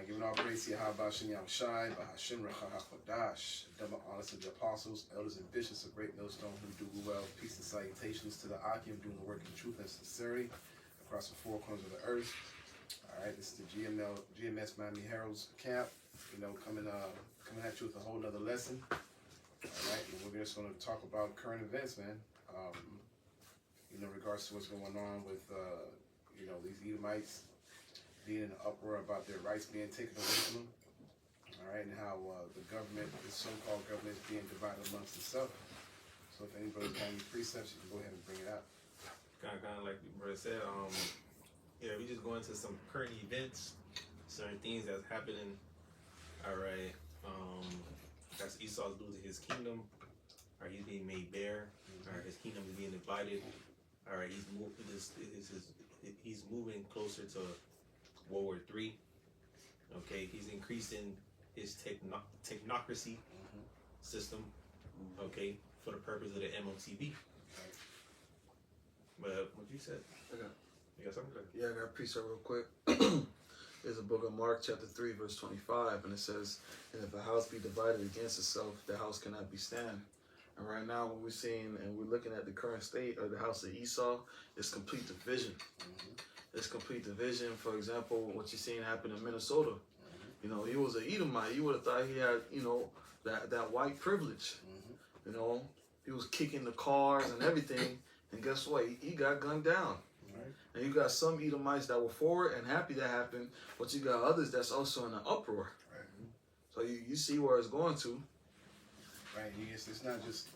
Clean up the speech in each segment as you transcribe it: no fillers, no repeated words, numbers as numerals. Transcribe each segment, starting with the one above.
Giving all praise to Yahweh Shem Shai, Bahashim Rachahakodash, double honors to the apostles, elders, and bishops of Great Millstone who do well. Peace and salutations to the Akim doing the work in truth and sincerity across the four corners of the earth. All right, this is the GMS Miami Herald's camp. Coming at you with a whole nother lesson. All right, and we're just going to talk about current events, man. In regards to what's going on with these Edomites being in an uproar about their rights being taken away from them. All right, and how the government, this so-called government, is being divided amongst itself. So if anybody's got any precepts, you can go ahead and bring it out. Kind of like the brother said, we just go into some current events, certain things that's happening. All right, that's Esau's losing his kingdom. All right, he's being made bare. All right, his kingdom is being divided. All right, he's moving closer to World War III. Okay, he's increasing his technocracy system. Okay, for the purpose of the MOTB. But what you said? You got something? Yeah, I got a precept real quick. There's a book of Mark chapter 3 verse 25, and it says, "And if a house be divided against itself, the house cannot be stand." And right now, what we're seeing and we're looking at the current state of the house of Esau, is complete division. It's complete division. For example, what you're seeing happen in Minnesota. He was an Edomite. You would have thought he had, that white privilege. He was kicking the cars and everything. And guess what? He got gunned down. And you got some Edomites that were for it and happy that happened, but you got others that's also in an uproar. So you see where it's going to. Right. It's not just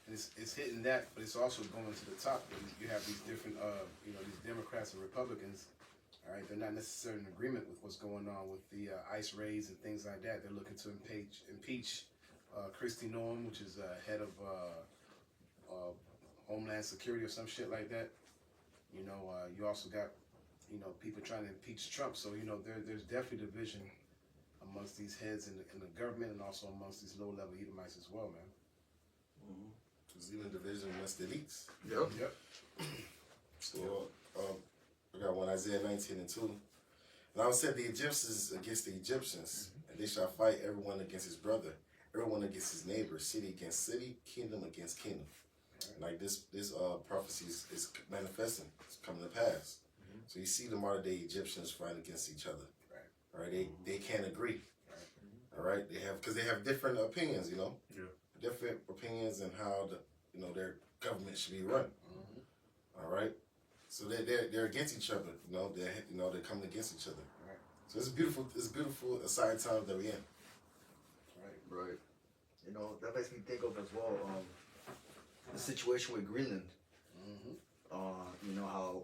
it's hitting that, but it's also going to the top. You have these different these Democrats and Republicans. All right, they're not necessarily in agreement with what's going on with the ICE raids and things like that. They're looking to impeach Kristi Noem, which is head of Homeland Security or some shit like that. You also got people trying to impeach Trump. So there's definitely division amongst these heads in the government and also amongst these low-level Edomites as well, man. There's even division amongst the elites. Yep. So I got one, Isaiah 19:2. And I will set the Egyptians against the Egyptians, and they shall fight everyone against his brother, everyone against his neighbor, city against city, kingdom against kingdom. And like this prophecies is manifesting, it's coming to pass. So you see the modern day Egyptians fighting against each other. All right, they can't agree. All right, because they have different opinions. Different opinions and how their government should be run. All right, so they're against each other. They're coming against each other. Right. So it's beautiful. It's beautiful. Aside time that we're in. Right. That makes me think of as well the situation with Greenland. How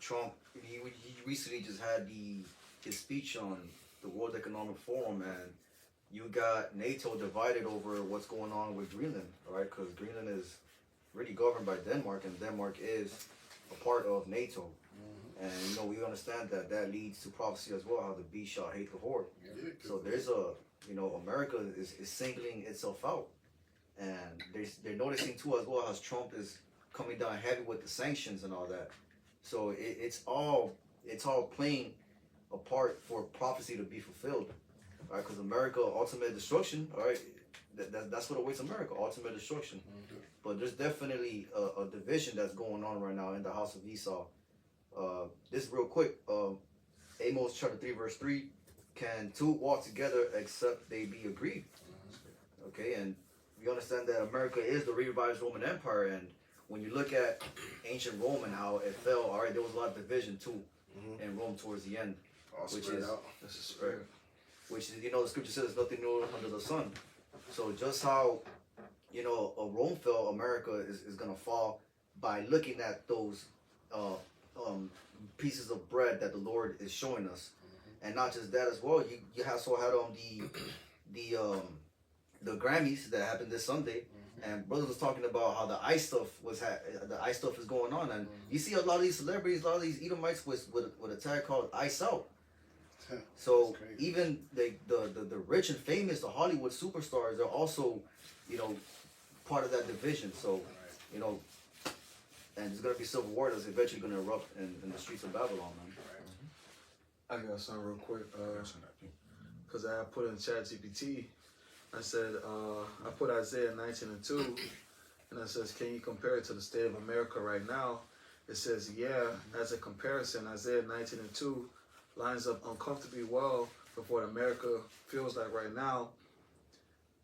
Trump he recently just had his speech on the World Economic Forum, and you got NATO divided over what's going on with Greenland, all right? Because Greenland is really governed by Denmark, and Denmark is a part of NATO. And we understand that leads to prophecy as well, how the beast shall hate the horde. So there's America is singling itself out, and they're noticing too as well as Trump is coming down heavy with the sanctions and all that. So it's all playing a part for prophecy to be fulfilled, all right? Because America, ultimate destruction, all right? That's what awaits America, ultimate destruction. But there's definitely a division that's going on right now in the house of Esau. This real quick, Amos chapter 3 verse 3, can two walk together except they be agreed? Okay, and we understand that America is the revived Roman Empire, and when you look at ancient Rome and how it fell, all right, there was a lot of division too in Rome towards the end, which is the scripture says nothing new under the sun. So just how Rome fell, America is gonna fall by looking at those pieces of bread that the Lord is showing us, and not just that as well. You also had the Grammys that happened this Sunday. And brothers was talking about how the ice stuff is going on, and you see a lot of these celebrities, a lot of these Edomites with a tag called Ice Out. So even the rich and famous, the Hollywood superstars, they're also part of that division. So and there's gonna be civil war that's eventually gonna erupt in the streets of Babylon, man. I got something real quick. Because I put in ChatGPT. I said, I put Isaiah 19:2, and I says, can you compare it to the state of America right now? It says, yeah, as a comparison, Isaiah 19:2 lines up uncomfortably well with what America feels like right now.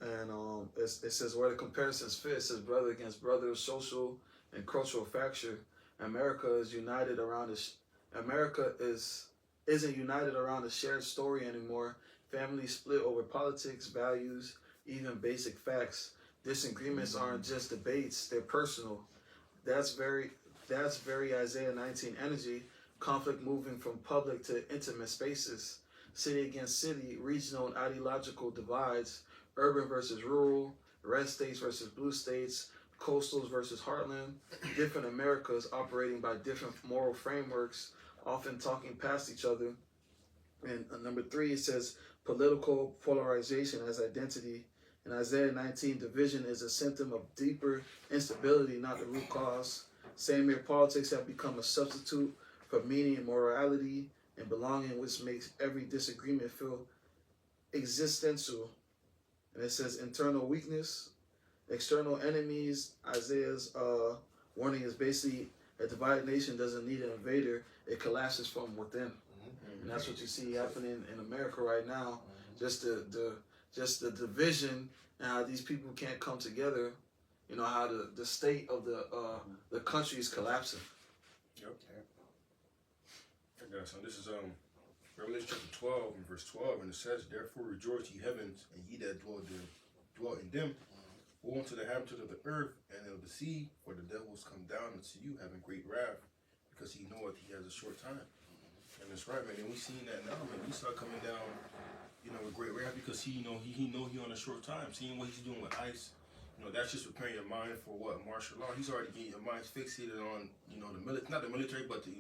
And it says, where the comparisons fit, it says, brother against brother, social and cultural fracture. America is united around this. America isn't united around a shared story anymore. Families split over politics, values, even basic facts. Disagreements aren't just debates; they're personal. That's very Isaiah 19 energy. Conflict moving from public to intimate spaces. City against city, regional and ideological divides. Urban versus rural. Red states versus blue states. Coastals versus heartland. Different Americas operating by different moral frameworks, often talking past each other. And number 3, it says political polarization as identity. In Isaiah 19, division is a symptom of deeper instability, not the root cause. Same-here politics have become a substitute for meaning and morality and belonging, which makes every disagreement feel existential. And it says internal weakness, external enemies. Isaiah's warning is basically a divided nation doesn't need an invader; it collapses from within. And that's what you see happening in America right now. Just the division and how these people can't come together. You know how the state of the country is collapsing. Yep. I got some. This is Revelation chapter 12 and verse 12, and it says, "Therefore rejoice, ye heavens, and ye that dwell in them. Woe unto the inhabitants of the earth and of the sea, for the devil is come down unto you, having great wrath, because he knoweth he has a short time." And that's right, man. And we seen that now, man. We start coming down, with great wrath because he know he on a short time. Seeing what he's doing with ICE, that's just preparing your mind for what martial law. He's already getting your mind fixated on, the military, not the military, but the,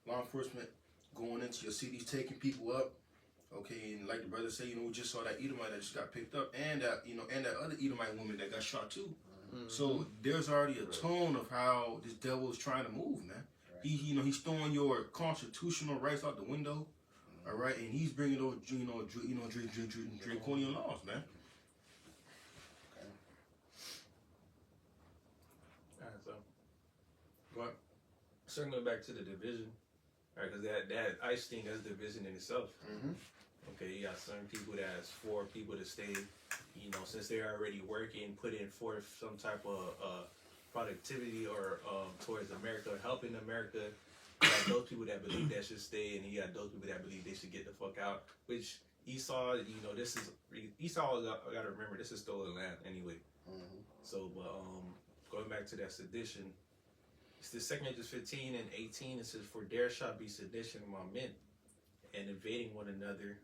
law enforcement going into your cities, taking people up. Okay, and like the brother said, we just saw that Edomite that just got picked up, and that and that other Edomite woman that got shot too. So there's already a tone of how this devil is trying to move, man. He's throwing your constitutional rights out the window, all right, and he's bringing those, draconian laws, man. Alright, so, but circling back to the division, right? Because that ICE thing, that's division in itself. Okay, you got certain people that's for people to stay, since they're already working, putting forth some type of productivity or towards America, helping America. You got those people that believe that should stay, and you got those people that believe they should get the fuck out. Which Esau, this is Esau. I gotta remember, this is stolen land anyway. So, but going back to that sedition, it's the 2 Corinthians 15 and 18. It says, "For there shall be sedition among men, and invading one another.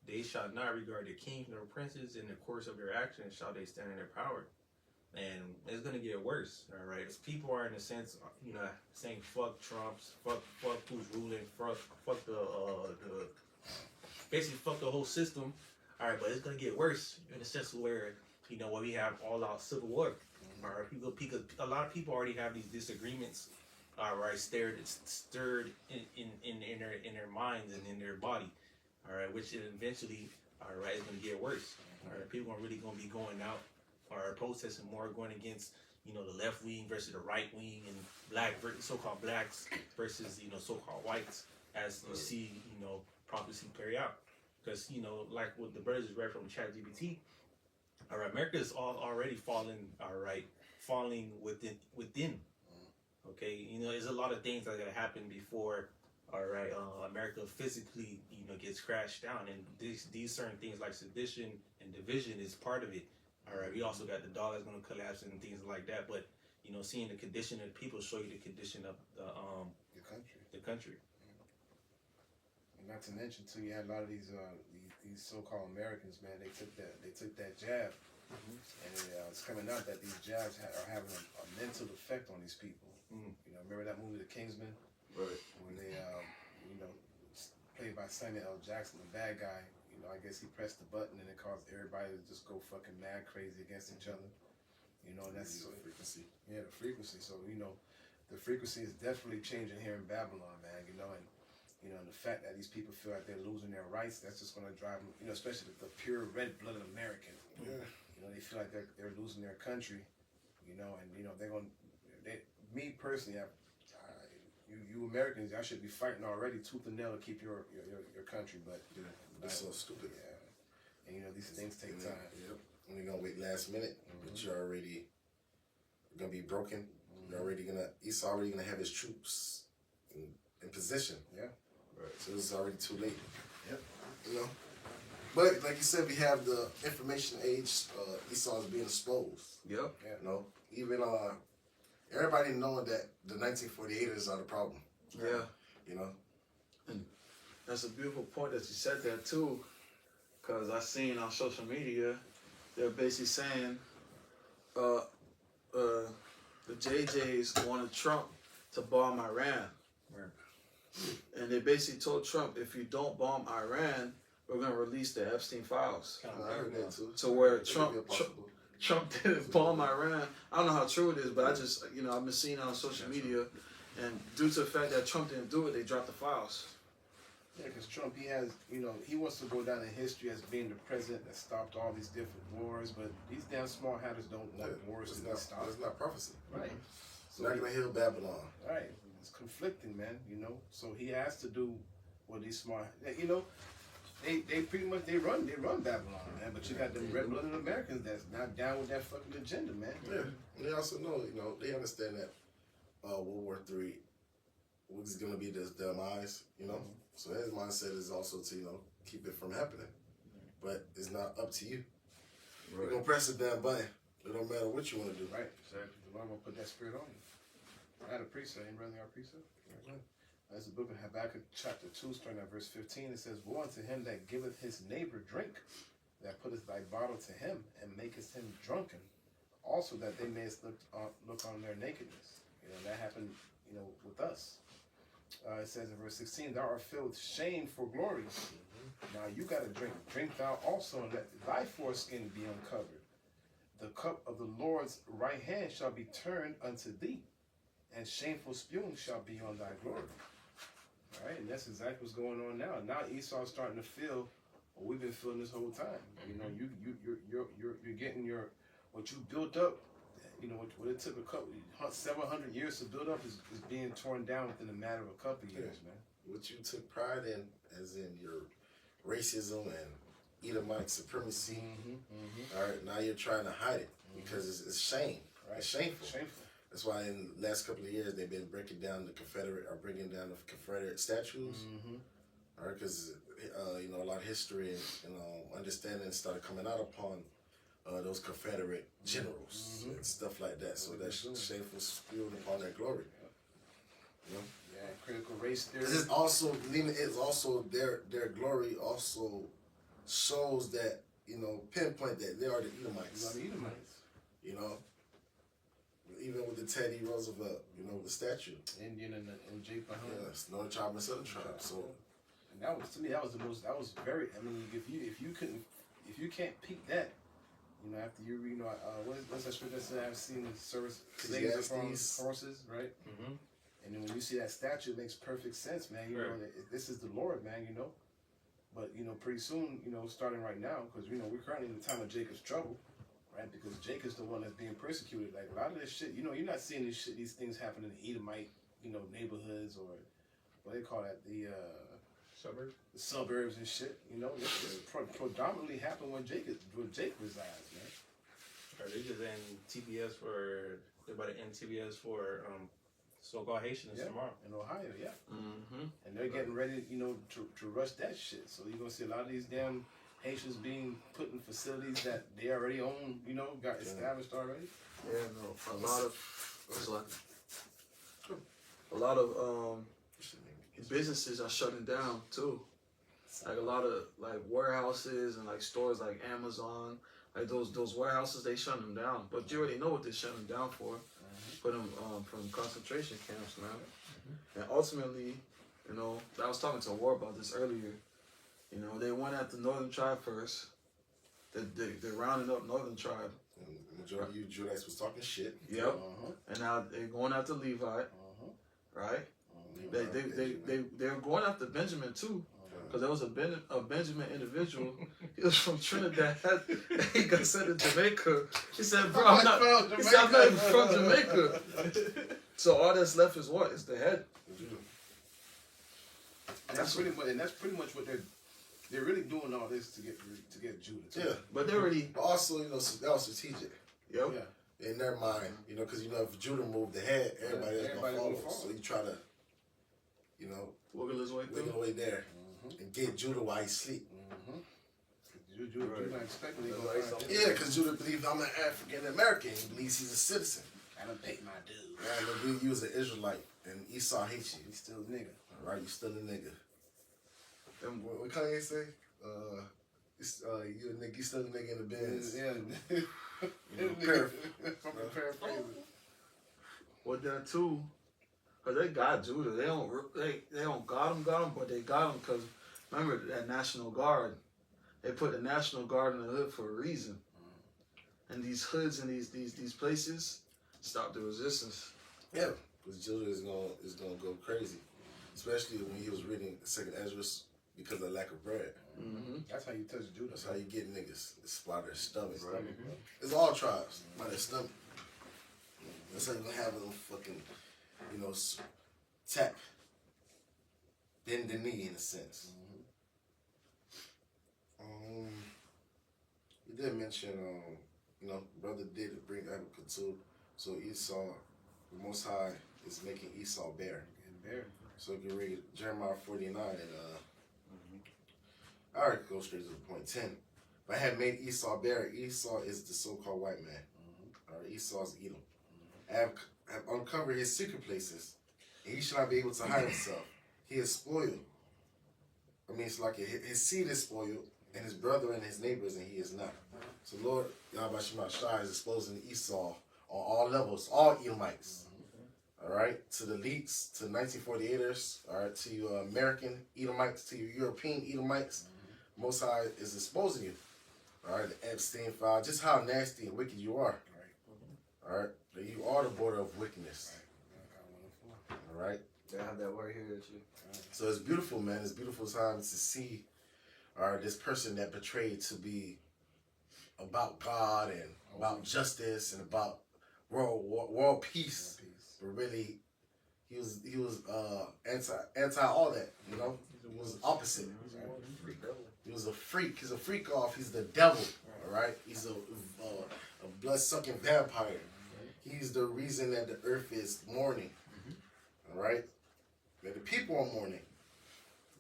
They shall not regard the kings nor princes. In the course of their actions shall they stand in their power." And it's gonna get worse, all right? People are in a sense, saying fuck Trump's, fuck who's ruling, fuck the basically fuck the whole system, all right? But it's gonna get worse in a sense where where we have all out civil war, all right? Because a lot of people already have these disagreements, all right, stirred in their minds and in their body, all right, which eventually, all right, is gonna get worse, all right? People are really gonna be going out. Or protesting more, going against the left wing versus the right wing, and so-called blacks versus so-called whites, as you see prophecy carry out. Because like what the brothers read from ChatGPT, all right, America is already falling, all right, falling within. Okay, there's a lot of things that are gonna happen before, all right, America physically gets crashed down, and these certain things like sedition and division is part of it. All right, we also got the dollar's going to collapse and things like that. But seeing the condition of the people show you the condition of the country. And not to mention too, you had a lot of these so-called Americans, man. They took that jab, and it's coming out that these jabs are having a mental effect on these people. Remember that movie, The Kingsman? Right. When they played by Samuel L. Jackson, the bad guy. I guess he pressed the button and it caused everybody to just go fucking mad crazy against each other. And that's the frequency. Yeah, the frequency. So, the frequency is definitely changing here in Babylon, man, and You know, and the fact that these people feel like they're losing their rights, that's just going to drive them, you know, especially the pure red-blooded American. Yeah. You know, they feel like they're losing their country, you know, and, you know, me personally, you Americans, y'all should be fighting already tooth and nail to keep your country, but It's so stupid. yeah, and you know these things take time. Yep. And you're gonna wait last minute, but you're already gonna be broken. You're already Esau already gonna have his troops in position. Yeah. Right. So it's already too late. Yep. You know. But like you said, we have the information age. Esau is being exposed. Yep. Yeah. You know, even everybody knowing that the 1948ers are the problem. Yeah. You know. That's a beautiful point that you said that too, because I seen on social media, they're basically saying, the JJs wanted Trump to bomb Iran, and they basically told Trump, if you don't bomb Iran, we're gonna release the Epstein files. I heard that too. To where It could be possible. Trump didn't bomb Iran. I don't know how true it is, but I just, you know, I've been seeing it on social media, and due to the fact that Trump didn't do it, they dropped the files. Yeah, because Trump, he has, you know, he wants to go down in history as being the president that stopped all these different wars, but these damn small hatters don't want wars It's to be not, stopped. it's not prophecy. Right. It's not gonna heal Babylon. Right. It's conflicting, man, you know. So he has to do what these smart, you know, they pretty much, they run Babylon, man, but you got them red-blooded Americans that's not down with that fucking agenda, man. Yeah. And they also know, you know, they understand that World War III was gonna be the demise, you know. So his mindset is also to, you know, keep it from happening. But it's not up to you. You're gonna press the damn button. It don't matter what you wanna do. Right. Exactly. The Lord will put that spirit on you. I had a precept. Ain't brother our precept? Right. That's the book of Habakkuk, chapter 2, starting at verse 15. It says, woe unto him that giveth his neighbor drink, that putteth thy bottle to him, and maketh him drunken. Also that they may look on their nakedness. You know, that happened, you know, with us. It says in verse 16, thou art filled with shame for glory. Now you got to drink. Drink thou also, and let thy foreskin be uncovered. The cup of the Lord's right hand shall be turned unto thee, and shameful spewing shall be on thy glory. All right, and that's exactly what's going on now. Now Esau's starting to feel what we've been feeling this whole time. You know, you're getting what you built up. You know, what it took several hundred years to build up is being torn down within a matter of a couple of years, man. What you took pride in, as in your racism and Edomite supremacy, all right, now you're trying to hide it because it's shame. Right. It's shameful. That's why in the last couple of years they've been bringing down the Confederate statues. All right, because you know, a lot of history and, you know, understanding started coming out upon those Confederate generals and stuff like that. So that's shameful spewing upon their glory. You know? Yeah, critical race theory. This is also, it's also their glory also shows that, you know, pinpoint that they are the Edomites. You know, even with the Teddy Roosevelt, you know, the statue. Indian and Jake behind. Yes, Northern Tribe and Southern Tribe. So, and that was, to me, that was very. I mean, if you can't peek that. You know, after you know, what's that scripture that said, I've seen the service slaves upon horses, right? And then when you see that statue, it makes perfect sense, man. You know, that this is the Lord, man, you know. But, you know, pretty soon, you know, starting right now, because, you know, we're currently in the time of Jacob's trouble, right? Because Jacob's the one that's being persecuted. Like, a lot of this shit, you know, you're not seeing these things happen in the Edomite, you know, neighborhoods or what they call that, the suburbs and shit, you know. This predominantly happened when Jake resides, man. Or they just end TBS they're about to end TBS for so-called Haitians tomorrow. In Ohio, yeah. And they're getting ready, you know, to rush that shit. So you're going to see a lot of these damn Haitians being put in facilities that they already own, you know, got established already. Yeah, no, a lot of businesses are shutting down too. Like a lot of like warehouses and like stores like Amazon, like those warehouses, they shut them down. But you already know what they're shutting them down for. Put them from concentration camps, man. And ultimately, you know, I was talking to War about this earlier. You know, they went at the Northern Tribe first. They're rounding up Northern Tribe. And the majority of you Judites was talking shit. Yep. And now they're going after Levite, right? They were going after Benjamin too, because there was a Benjamin individual. He was from Trinidad. He got sent to Jamaica. He said, "Bro, I'm not." He said, "I'm not even from Jamaica." So all that's left is what? It's the head. And that's pretty much what they're really doing all this to get Judah. Too. Yeah, But they already. but also, you know, that was strategic. Yep. Yeah. In their mind, you know, because, you know, if Judah moved ahead, everybody else everybody gonna will follow. follow. So you try to, you know, Wiggle his way wiggle through. away there and get Judah while he sleep. Judah not expecting to go Like find something. Judah. Yeah, because Judah believes I'm an African American. He believes he's a citizen. I done paid my dues. Yeah, they believe you was an Israelite, and Esau hates you. He's still a nigga. All right, you still a nigga. Them- What Kanye say? You a nigga, you still a nigga in the Benz. Yeah. You know, Fucking paraphrasing. With that too, cause they got Judah. They don't got him, but they got him because remember that National Guard. They put the National Guard in the hood for a reason. And these hoods and these places stop the resistance. Yeah, because Judah is gonna go crazy, especially when he was reading Second Ezra because of lack of bread. Mm-hmm. That's how you touch Judah. That's how you get niggas. It's by their stomach. Right. It's all tribes by their stomach. That's how you gonna have them fucking, you know, tap, bend the knee in a sense. You did mention, you know, brother did bring Habakkuk too. So Esau, the Most High is making Esau bear. So you can read Jeremiah 49 and all right, go straight to the point. 10. But I have made Esau bear. Esau is the so-called white man. All right, Esau's Edom. I have uncovered his secret places, and he shall not be able to hide himself. He is spoiled. I mean, it's like his seed is spoiled, and his brother and his neighbors, and he is not. So Lord Yahweh Shema Shai is exposing Esau on all levels, all Edomites. All right, to the elites, to 1948ers, all right, to you American Edomites, to you European Edomites. Most High is exposing you. All right, the Epstein file, just how nasty and wicked you are. All right, that you are the border of wickedness. All right. I have that word here that you. So it's beautiful, man. It's beautiful times to see, this person that betrayed to be about God and about justice and about world peace, but really, he was anti all that. You know, he was opposite. He was a freak. He's a freak off. He's the devil. All right. He's a blood sucking vampire. He's the reason that the earth is mourning. All right. That the people are mourning.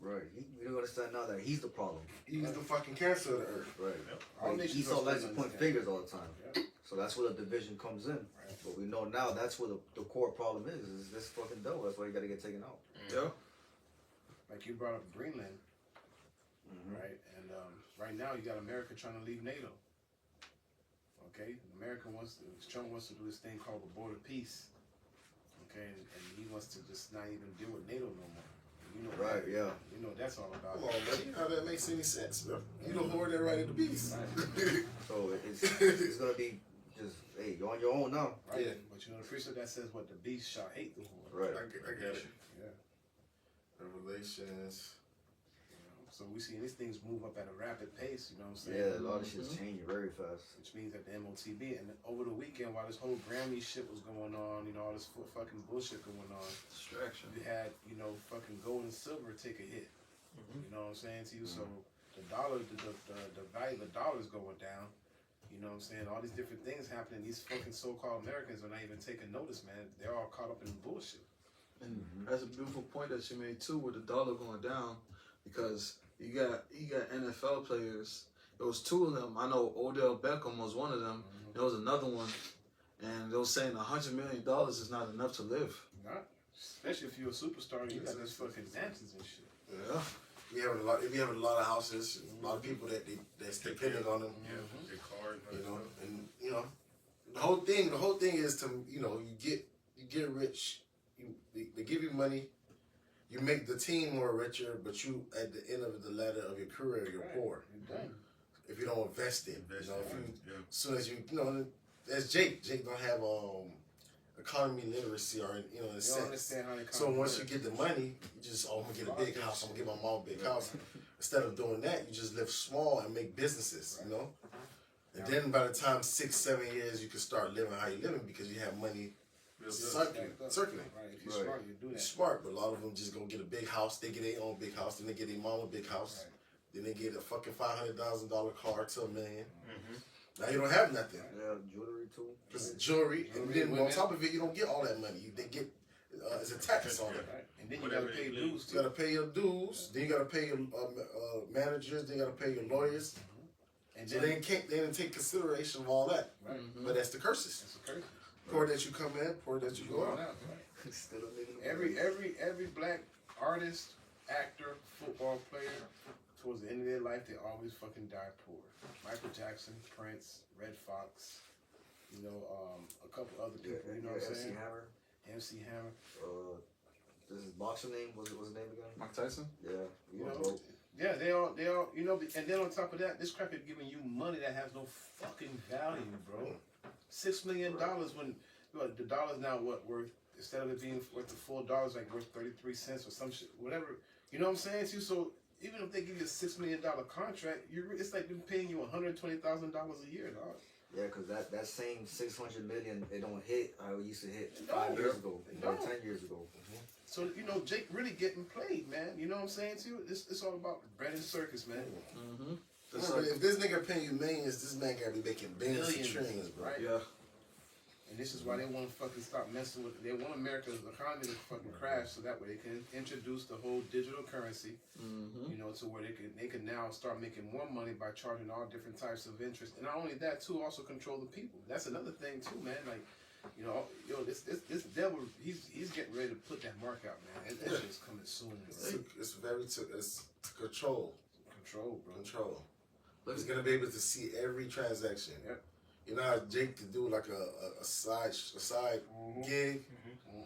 Right. We don't understand now that he's the problem. He's the fucking cancer of the earth. Right. All Like, nations Esau are likes to still point understand. fingers all the time. So that's where the division comes in. But we know now that's where the core problem is this fucking devil. That's why you got to get taken out. Yeah. Like you brought up Greenland, right? And right now you got America trying to leave NATO. Okay, Trump wants to do this thing called the border peace. Okay, and he wants to just not even deal with NATO no more. You know, Right, yeah. You know what that's all about. Come on, buddy. How that makes any sense, bro? You don't hold that right at the beast. So it's going to be just, hey, you're on your own now. Right? Yeah. But you know the precept that says what the beast shall hate the horde. Right. I got it. Yeah. Revelations. So we see these things move up at a rapid pace. You know what I'm saying? Yeah, a lot of shit's changing very fast. Which means that the MOTB, and over the weekend while this whole Grammy shit was going on, you know, all this fucking bullshit going on, Distraction. you had, you know, fucking gold and silver take a hit. You know what I'm saying to you? So the dollar, the value of the dollar is going down. You know what I'm saying? All these different things happening. These fucking so-called Americans are not even taking notice, man. They're all caught up in bullshit. And that's a beautiful point that you made too, with the dollar going down, because you got NFL players. There was two of them. I know Odell Beckham was one of them. There was another one, and they were saying $100 million is not enough to live. Not, especially if you're a superstar, you got those fucking mansions and shit. Yeah. We have a lot of houses, a lot of people that's depending on them. Their cars, You know, and you know, the whole thing is to, you know, you get rich, they give you money, you make the team more richer, but you at the end of the ladder of your career you're poor. You're done. If you don't invest in, Invest you know, in, yeah. as soon as you know, as Jake don't have economy literacy or in a You don't sense. understand how they So come once to you it. get the money, you just I'm gonna get a big house. I'm gonna get my mom a big house. Instead of doing that, you just live small and make businesses. You know. And then by the time 6-7 years, you can start living how you're living because you have money circulating. Right, if you're Right. smart, you do You're that. smart, but a lot of them just go get a big house. They get their own big house, then they get their mom a big house, then they get a fucking $500,000 car to $1 million. Now you don't have nothing. Yeah, jewelry too. Just jewelry, and Jewelry, then on women. top of it, you don't get all that money. They get it's a tax on it. Right. And then you Whatever gotta pay it dues is. You gotta pay your dues, then you gotta pay your managers, then you gotta pay your lawyers. And So then they didn't take consideration of all that. right. But that's the curses. That's a curse. Poor that you come in, poor that you go Going out. out, right? Instead of making Every black artist, actor, football player, towards the end of their life, they always fucking die poor. Michael Jackson, Prince, Red Fox, a couple other people. You know what I'm MC saying? Hammer. MC Hammer. This is boxer name. What's his name again? Mike Tyson? Yeah. You know, yeah, they all, and then on top of that, this crap is giving you money that has no fucking value, bro. $6 million when the dollar's now worth, instead of it being worth the full dollar's like worth 33 cents or some shit, whatever. You know what I'm saying to you? So even if they give you a $6 million contract, it's like they're paying you $120,000 a year, dog. Yeah, because that same 600 million, it don't hit how it used to hit No, 5 years ago, no. or 10 years ago. So Jake really getting played, man. You know what I'm saying to you? It's all about bread and circus, man. Mm-hmm. Remember, if this nigga paying you millions, this man gotta be making billions and trillions, bro. Right? Yeah. And this is why they want to fucking stop messing with. They want America's economy to fucking crash, so that way they can introduce the whole digital currency. Mm-hmm. To where they can now start making more money by charging all different types of interest, and not only that too, also control the people. That's another thing too, man. Like, this devil, he's getting ready to put that mark out, man. That shit's coming soon. It's it's to control. Control, bro. Control. Look, He's gonna be able to see every transaction. Yep. You know how Jake could do like a side gig,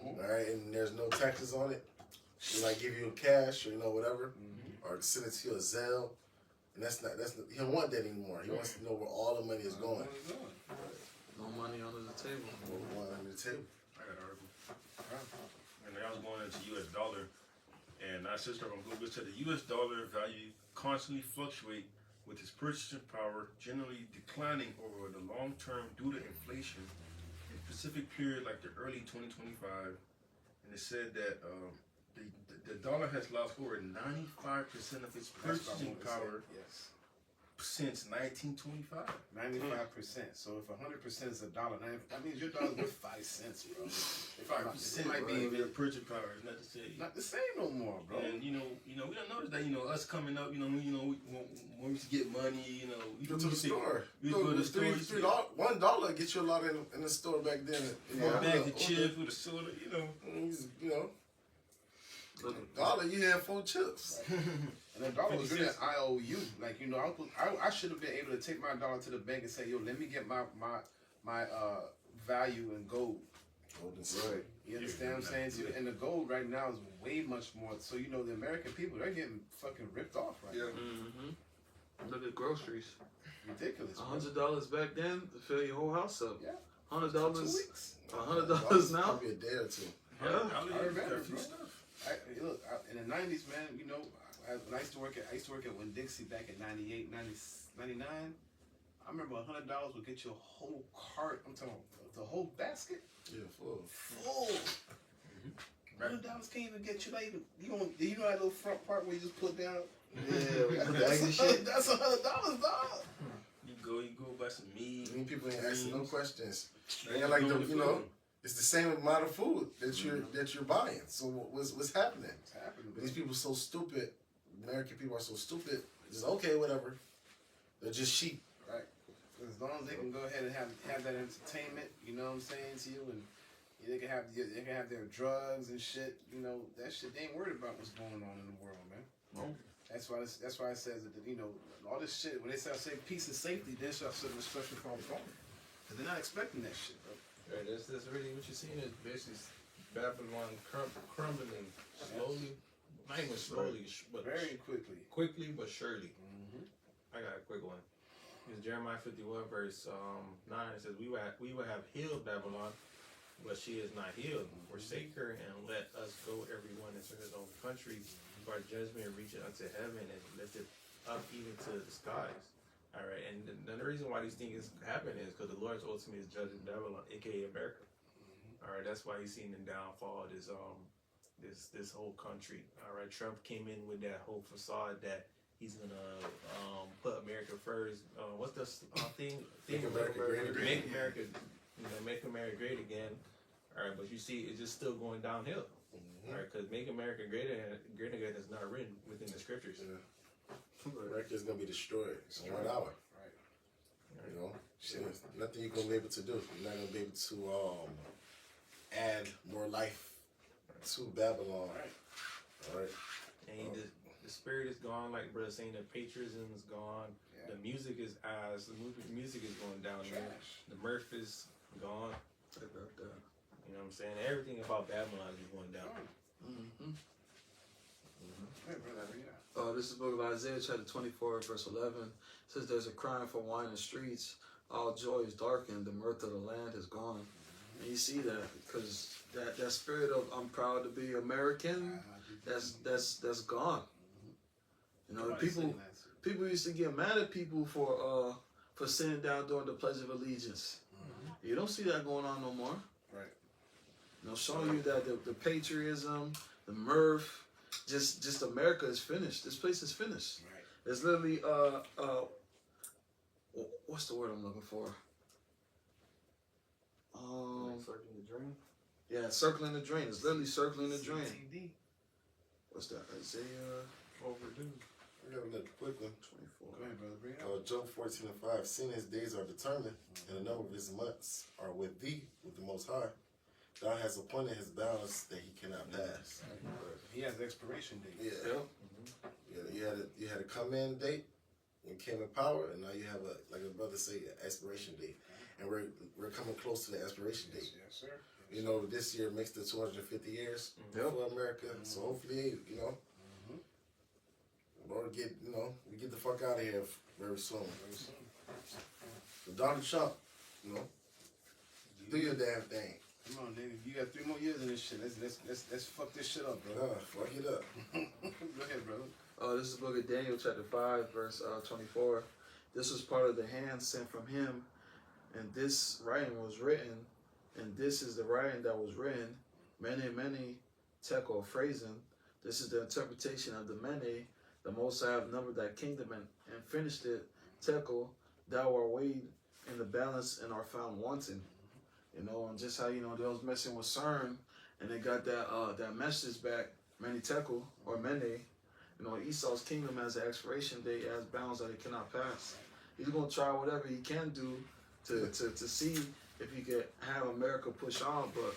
all right, and there's no taxes on it. He might give you cash or whatever, or send it to you a Zelle, and that's not he don't want that anymore. He wants to know where all the money is going. no money under the table. One under the table. I got an article. And I was going into U.S. dollar, and I searched up on Google. It said the U.S. dollar value constantly fluctuate with its purchasing power generally declining over the long term due to inflation in a specific period like the early 2025. And it said that the dollar has lost over 95% of its purchasing power Yes. since 1925. 95%. So if 100% is $1, that means your dollar's worth 5 cents, bro. It might be Their purchasing power is not the same. not the same no more, bro. And we don't notice that us coming up, when we used to get money, we Go to the store. We go to the store. $1 get you a lot in the store back then. One bag of chips with a soda, $1 you had 4 chips. And the dollar was really an IOU. Like, I should have been able to take my dollar to the bank and say, yo, let me get my value in gold. Right. You understand what I'm saying to you? And the gold right now is way much more. So, the American people, they're getting fucking ripped off right now. Mm-hmm. Look at groceries. Ridiculous. bro. $100 back then to fill your whole house up. Yeah. $100. 2 weeks. $100 now. Probably a day or two. Yeah. I remember, bro. Look, in the 90s, man, when I used to work at Winn-Dixie back in 98, 99, I remember $100 would get you a whole cart. I'm talking about the whole basket. Yeah, full. $100 can't even get you. Like, you know that little front part where you just put down. That's $100, dog. You go buy some meat. Many people ain't asking no questions. Ain't And like doing the food. it's the same amount of food that you're buying. So what's happening? It's happening, bro. These people so stupid. American people are so stupid. Just okay, whatever. They're just sheep. Right. As long as they can go ahead and have that entertainment, you know what I'm saying to you, and they can have their drugs and shit. That shit. They ain't worried about what's going on in the world, man. No. That's why it says that all this shit. When they say peace and safety, then start something special for them, because they're not expecting that shit, bro. Right, that's really what you're seeing is basically Babylon crumbling slowly. Not even slowly, but Very quickly. quickly but surely. Mm-hmm. I got a quick one. It's Jeremiah 51 verse 9. It says, we will have healed Babylon but she is not healed. Forsake her and let us go, everyone into his own country, for our judgment reaching unto heaven and lifted up even to the skies. All right, and the reason why these things happen is because the Lord's ultimately is judging Babylon, aka America. All right, that's why he's seen the downfall of this whole country. All right, Trump came in with that whole facade that he's gonna put America first. What's the thing? Make America great again. Make America, make America great again. All right, but you see, it's just still going downhill. All right, because make America great again is not written within the scriptures. Yeah. America is gonna be destroyed in 1 hour. Right. You know, shit, there's nothing you're gonna be able to do. You're not gonna be able to add more life to Babylon. Right. All right. And the spirit is gone, like brother saying, the patriotism is gone. Yeah. The music is music is going down there. Trash. The mirth is gone. Check out that. You know what I'm saying? Everything about Babylon is going down. Mm-hmm. Hey, brother, read out. This is the book of Isaiah, chapter 24, verse 11. It says, "There's a crying for wine in the streets. All joy is darkened. The mirth of the land is gone." And you see that because that spirit of I'm proud to be American, that's gone. You know, Nobody's people saying that, too. people used to get mad at people for sitting down during the Pledge of Allegiance. You don't see that going on no more. Right. You know, showing you that the patriotism, the mirth, just America is finished. This place is finished. Right. It's literally what's the word I'm looking for? Circling the drain. Yeah, circling the drain. It's literally circling the drain. CTD. What's that? Isaiah Overdue. I gotta look quickly. 24. Go ahead, brother, read out. Job 14:5. Seeing his days are determined, and the number of his months are with thee, with the Most High. Thou hast appointed his balance that he cannot pass. He has expiration date. Yeah. Yep. You had a come in date when you came in power, and now you have a, like a brother say, an expiration date, and we're coming close to the expiration date. Yes, sir. You know, this year makes the 250 years Yep. for America. So hopefully, you know, Lord we get the fuck out of here very soon. Very soon. So Donald Trump, you know, do your damn thing. Come on, nigga. You got 3 more years in this shit. Let's fuck this shit up, bro. Fuck it up. Go ahead, brother. This is the book of Daniel, chapter 5, verse 24. This was part of the hand sent from him, and this writing was written, and this is the writing that was written, many tekel phrasing. This is the interpretation of the many. The Most High have numbered that kingdom and finished it. Tekel, thou art weighed in the balance and are found wanting. You know, and just how they was messing with CERN, and they got that message back, many tekel or many. You know, Esau's kingdom has an expiration date, has bounds that it cannot pass. He's gonna try whatever he can do to see if he can have America push on, but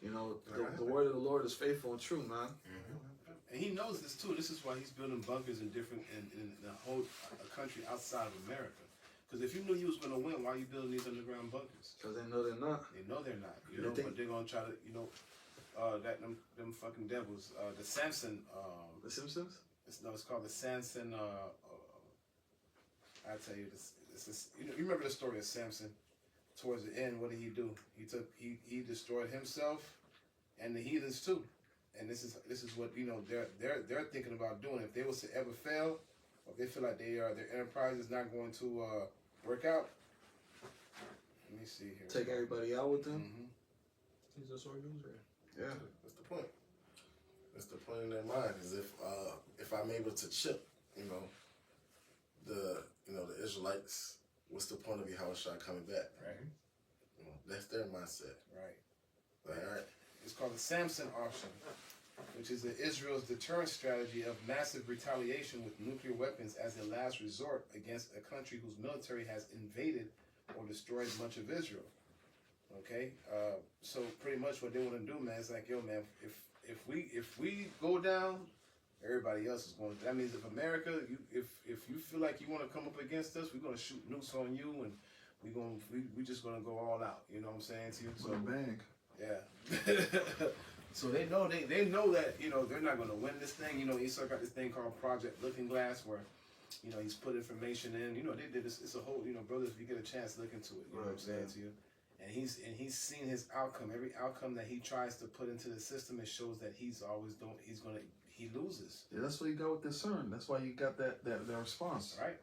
you know, the word of the Lord is faithful and true, man. And he knows this too. This is why he's building bunkers in the whole country outside of America. Because if you knew you was gonna win, why are you building these underground bunkers? Because they know they're not. They know they're not. You They know, think- but they're gonna try to. You know, them fucking devils. The Samson. The Simpsons? It's called the Samson. I tell you this. You remember the story of Samson? Towards the end, what did he do? He destroyed himself and the heathens too. And this is what they're thinking about doing. If they was to ever fail, or if they feel like their enterprise is not going to work out. Let me see here. Take everybody out with them? Mm-hmm. He's a sword user. Yeah. That's the point. That's the point in their mind is if I'm able to chip, the Israelites, what's the point of Yahushua coming back? Right. That's their mindset. Right. Like, all right. It's called the Samson option, which is Israel's deterrent strategy of massive retaliation with nuclear weapons as a last resort against a country whose military has invaded or destroyed much of Israel. Okay, so pretty much what they want to do, man, is like, yo, man, if we go down, everybody else is going. That means if America, if you feel like you want to come up against us, we're gonna shoot nukes on you, and we just gonna go all out. You know what I'm saying to you? So bang. yeah. So they know that they're not gonna win this thing. Esau got this thing called Project Looking Glass, where he's put information in. They did this. It's a whole brothers. If you get a chance, look into it. You know what I'm saying to you. And he's seen his outcome. Every outcome that he tries to put into the system, it shows that he loses. Yeah, that's what you got with discern. That's why you got that response. Right.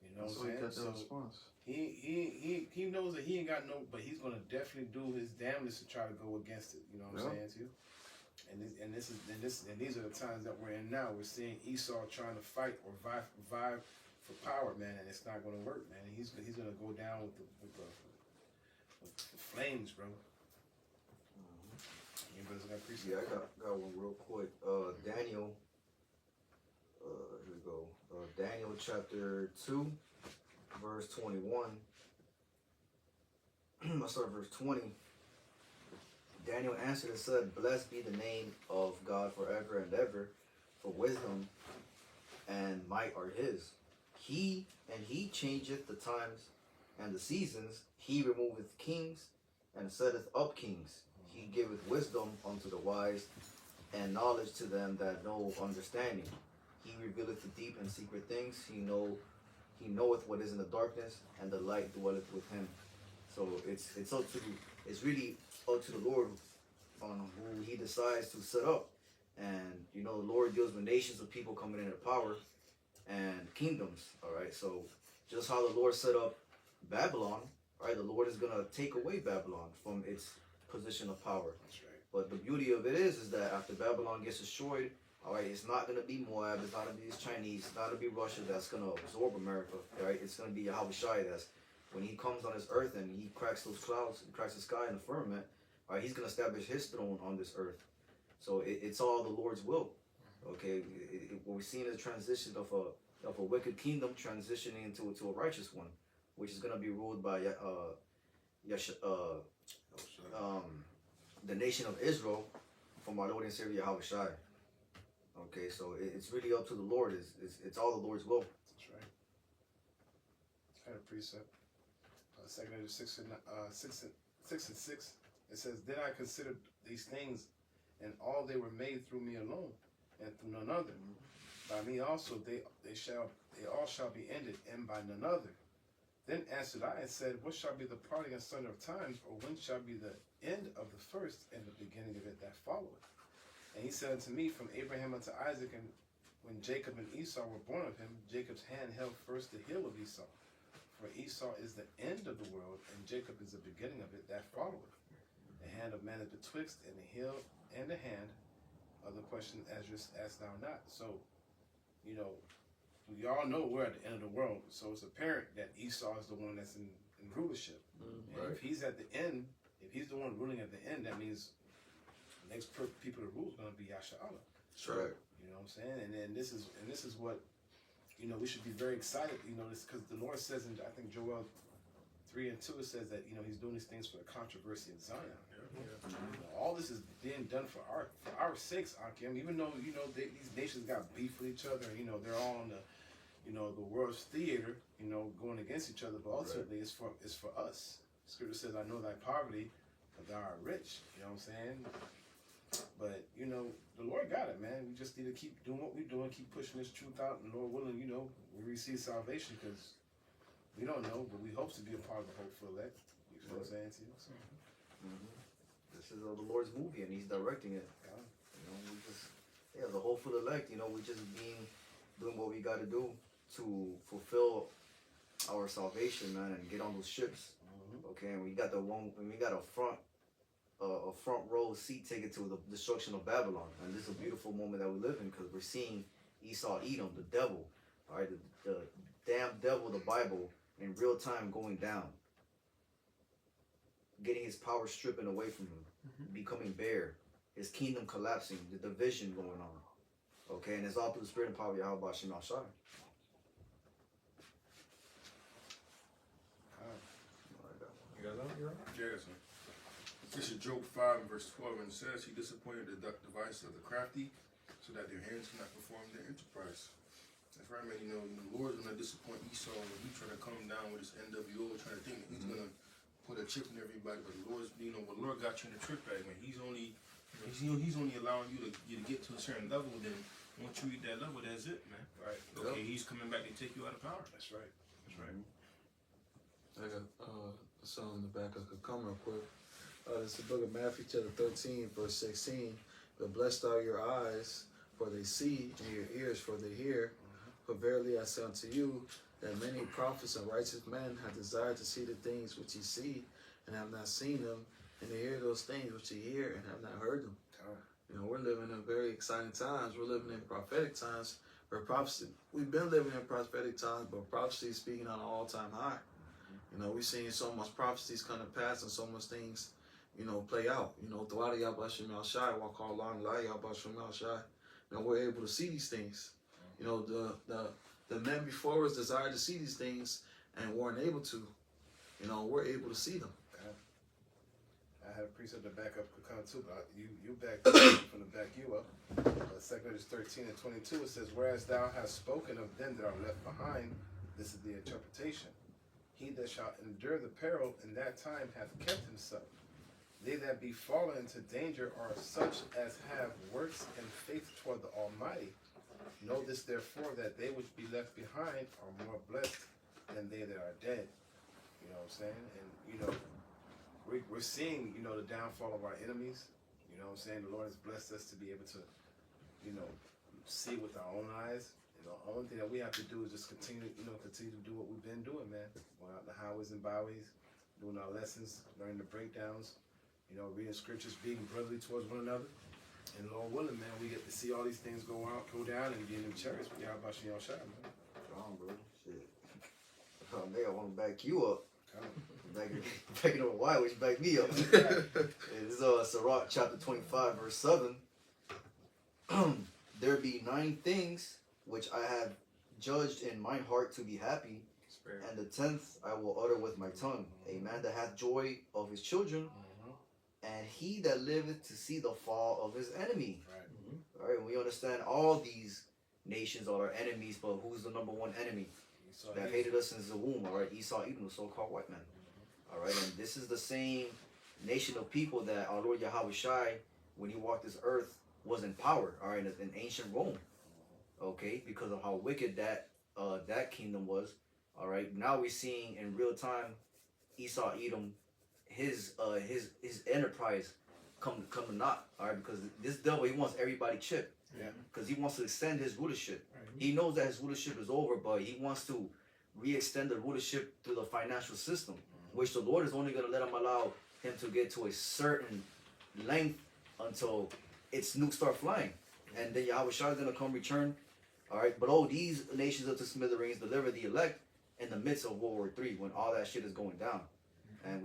You know That's what why I'm you got saying? that response. He knows that he ain't got no, but he's gonna definitely do his damnedest to try to go against it. You know what I'm saying too? And these are the times that we're in now. We're seeing Esau trying to fight or vie for power, man, and it's not gonna work, man. And he's gonna go down with the flames, bro. Anybody's got precept? Yeah, I got one real quick. Daniel. Here we go. Daniel chapter 2, verse 21. I'll start verse 20. Daniel answered and said, "Blessed be the name of God forever and ever, for wisdom and might are his. He changeth the times and the seasons. He removeth kings and setteth up kings. He giveth wisdom unto the wise and knowledge to them that know understanding. He revealeth the deep and secret things. He knoweth what is in the darkness, and the light dwelleth with him." So it's really up to the Lord on who he decides to set up. And the Lord deals with nations of people coming into power and kingdoms. All right. So just how the Lord set up Babylon, right? The Lord is gonna take away Babylon from its position of power. That's right. But the beauty of it is that after Babylon gets destroyed, all right, it's not gonna be Moab, it's not gonna be the Chinese, it's not gonna be Russia that's gonna absorb America. All right, it's gonna be Yahushua that's when he comes on this earth and he cracks those clouds, he cracks the sky and the firmament. All right, he's gonna establish his throne on this earth. So it's all the Lord's will. Okay, what we're seeing is a transition of a wicked kingdom transitioning into a righteous one, which is gonna be ruled by the nation of Israel from our Lord and Savior Yahushua. Okay, so it's really up to the Lord. It's all the Lord's will. That's right. I had a precept. 2 Peter 6:6. It says, "Then I considered these things, and all they were made through me alone, and through none other. By me also they all shall be ended, and by none other. Then answered I and said, What shall be the parting asunder of times, or when shall be the end of the first and the beginning of it that followeth? And he said unto me, From Abraham unto Isaac, and when Jacob and Esau were born of him, Jacob's hand held first the heel of Esau. For Esau is the end of the world, and Jacob is the beginning of it that followeth. The hand of man is betwixt, and the heel and the hand of the question ask thou not." So, we all know we're at the end of the world. So it's apparent that Esau is the one that's in rulership. And if he's at the end, if he's the one ruling at the end, that means the next people to rule is going to be Yasha'Allah. Sure. You know what I'm saying? And then this is what, we should be very excited, this because the Lord says in, I think, Joel 3:2, it says that, he's doing these things for the controversy in Zion. All this is being done for our sakes, Akim. Even though, these nations got beef with each other, they're all on the world's theater, going against each other, but ultimately it's for us. Scripture says, "I know thy poverty, but thou art rich." You know what I'm saying? But, the Lord got it, man. We just need to keep doing what we're doing, keep pushing this truth out, and Lord willing, we receive salvation, because we don't know, but we hope to be a part of the hopeful elect. You know what I'm saying to you? So, This is the Lord's movie, and he's directing it. The hopeful elect, we just doing what we got to do to fulfill our salvation, man, and get on those ships. Okay, and we got a front row seat taken to the destruction of Babylon, and this is a beautiful moment that we live in, because we're seeing Esau, Edom, the devil, all right, the damn devil of the Bible in real time going down, getting his power stripping away from him, becoming bare, his kingdom collapsing, the division going on. Okay, and it's all through the spirit and power of Yahweh Shem Al Shai. You guys know? You're right. Yeah, so this is Job 5 and verse 12, and it says, "He disappointed the device of the crafty, so that their hands cannot perform their enterprise." That's right, man. The Lord's gonna disappoint Esau when he's trying to come down with his NWO, trying to think that he's gonna put a chip in everybody. But the Lord's, when Lord got you in the trick bag, man, he's only allowing you to get to a certain level. Then once you reach that level, that's it, man. right. Okay, he's coming back to take you out of power. That's right. That's right. I got So in the back I could come real quick. This is the book of Matthew chapter 13, verse 16. But blessed are your eyes, for they see, and your ears, for they hear. For verily I say unto you, that many prophets and righteous men have desired to see the things which ye see, and have not seen them, and to hear those things which ye hear, and have not heard them. You know, we're living in very exciting times. We're living in prophetic times where prophecy, we've been living in prophetic times, but prophecy is speaking on an all-time high. You know, we're seeing so much prophecies come to pass and so much things, you know, play out. You know, throughout Yahbashim Al-Shai, walk all along light, Yahbashim Al-Shai. You know, we're able to see these things. You know, the men before us desired to see these things and weren't able to. You know, we're able to see them. I had a precept to back up Kakan too, but you back from the back you up. 2 Corinthians 13 and 22, it says, whereas thou hast spoken of them that are left behind, this is the interpretation. He that shall endure the peril in that time hath kept himself. They that be fallen into danger are such as have works and faith toward the Almighty. Know this therefore, that they which be left behind are more blessed than they that are dead. You know what I'm saying? And you know, we're seeing, you know, the downfall of our enemies. You know what I'm saying? The Lord has blessed us to be able to, you know, see with our own eyes. You know, the only thing that we have to do is just continue to do what we've been doing, man. Going out the highways and byways, doing our lessons, learning the breakdowns, you know, reading scriptures, being brotherly towards one another. And Lord willing, man, we get to see all these things go down and get in them chariots. We got about you shot, man. Strong, bro. Shit. Oh, man, I want to back you up. Back it up. Why would you back me up? This is Sirach chapter 25, verse 7. There be 9 things which I have judged in mine heart to be happy, and the 10th I will utter with my tongue. A man that hath joy of his children, and he that liveth to see the fall of his enemy. Right. All right, we understand all these nations are our enemies, but who's the number one enemy that hated us since the womb? All right, Esau, Edom, the so-called white man. All right, and this is the same nation of people that our Lord Yahweh Shai, when he walked this earth, was in power. All right, in ancient Rome. Okay, because of how wicked that kingdom was. All right, now we're seeing in real time Esau, Edom, his enterprise come to naught. All right, because this devil, he wants everybody chipped. Yeah. Because he wants to extend his rulership. He knows that his rulership is over, but he wants to re-extend the rulership through the financial system, which the Lord is only going to let him allow him to get to a certain length until its nukes start flying. And then Yahweh Shah is going to come return. All right, but these nations of the smithereens deliver the elect in the midst of World War III when all that shit is going down. And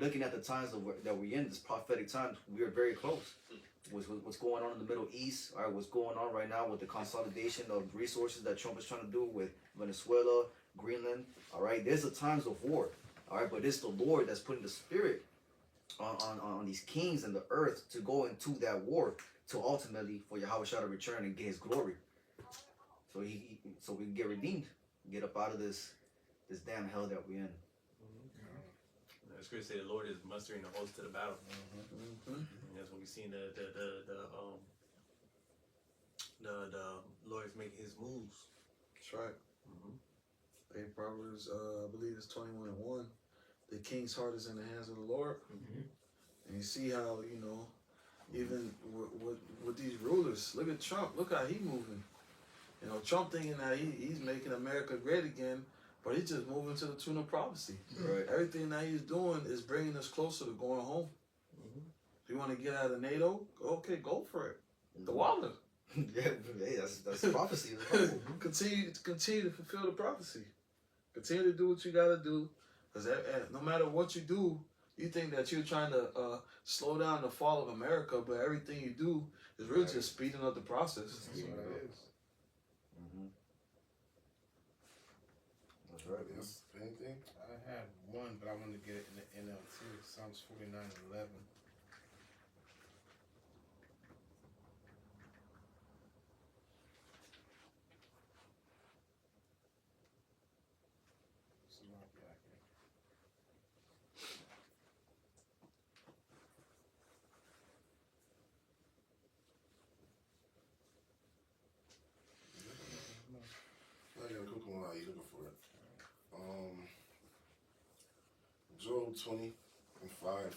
looking at the times that we're in, this prophetic times, we are very close. What's going on in the Middle East, all right, what's going on right now with the consolidation of resources that Trump is trying to do with Venezuela, Greenland, all right, there's the times of war, all right, but it's the Lord that's putting the spirit on these kings and the earth to go into that war to ultimately for Yahweh Shah to return and get his glory. So so we can get redeemed, get up out of this damn hell that we're in. The scripture say the Lord is mustering the host to the battle. And that's when we seen the Lord is making his moves. That's right. In Proverbs, I believe it's 21:1. The king's heart is in the hands of the Lord. And you see how, you know, even with these rulers, look at Trump. Look how he moving. You know, Trump thinking that he's making America great again, but he's just moving to the tune of prophecy. Right. Everything that he's doing is bringing us closer to going home. If you want to get out of NATO, okay, go for it. The water. Yeah, that's prophecy. Continue to fulfill the prophecy. Continue to do what you got to do. Because no matter what you do, you think that you're trying to slow down the fall of America, but everything you do is really just speeding up the process. That's what it is. That's right. Yes. Anything? I had one, but I wanted to get it in the NLT. Psalms 49:11. I got a quick one while you're looking for it. Job 20:5,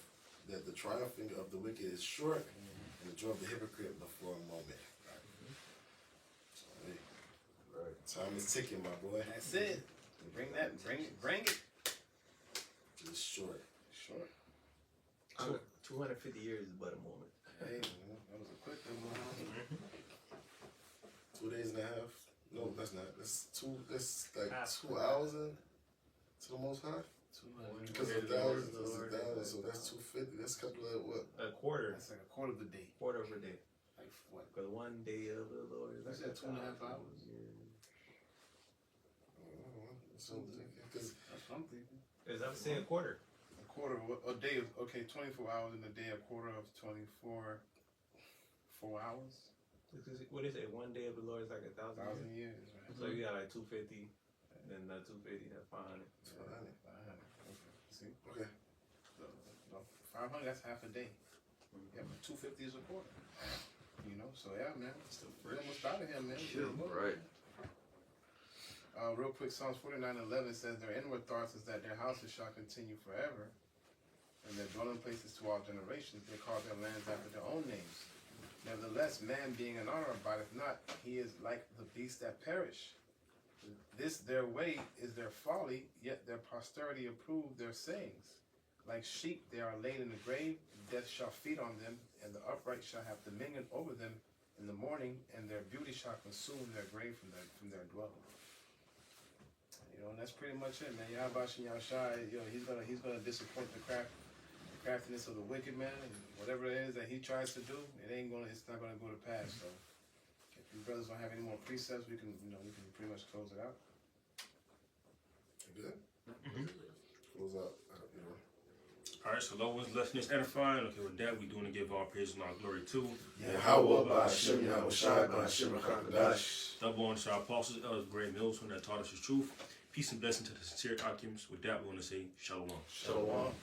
that the triumphing of the wicked is short, and the joy of the hypocrite but for a moment. So, hey, time is ticking, my boy. That's it. Bring it. It's short. Short. 250 years is but a moment. Hey, man, that was a quick one. 2 days and a half. No, that's not. That's like Half 2 hours to the Most High. 200. Because of thousands, so that's 250. That's a couple of what? A quarter. That's like a quarter of the day. Quarter of a day. Like what? Because 1 day of the Lord is That's like at 2.5 hours. So, because That's what I'm thinking. Is that saying a quarter? A quarter of a day of 24 hours in a day. A quarter of 4 hours. What is it? 1 day of the Lord is like 1,000 years. 1,000 years. Right? So you got like 250, then 250, that's 500. 500. Okay. See? okay, No, 500. That's half a day. Yeah, but 250 is a quarter. You know. So yeah, man. We're almost out of here, man. Right. Real quick, Psalms 49:11 says, "Their inward thoughts is that their houses shall continue forever, and their dwelling places to all generations. They call their lands after their own names. Nevertheless, man being an honor abideth not, he is like the beasts that perish. This their way is their folly, yet their posterity approve their sayings. Like sheep they are laid in the grave, death shall feed on them, and the upright shall have dominion over them in the morning, and their beauty shall consume their grave from their dwelling." You know, and that's pretty much it, man. Yahabashi Yahushai, he's gonna disappoint the craftiness of the wicked man, and whatever it is that he tries to do, it's not gonna go to pass. So, if you brothers don't have any more precepts, we can pretty much close it out. you good? Close out. All right, so Lord's lesson is edifying. Okay, with that, we doing to give all praise and all glory to Yahweh, Ba'ashem Yahushai, Ba'ashem Rakakadash. double honor to our apostles, elders, great mills, who that taught us the truth. Peace and blessing to the sincere Akims. With that, we want to say Shalom. Shalom.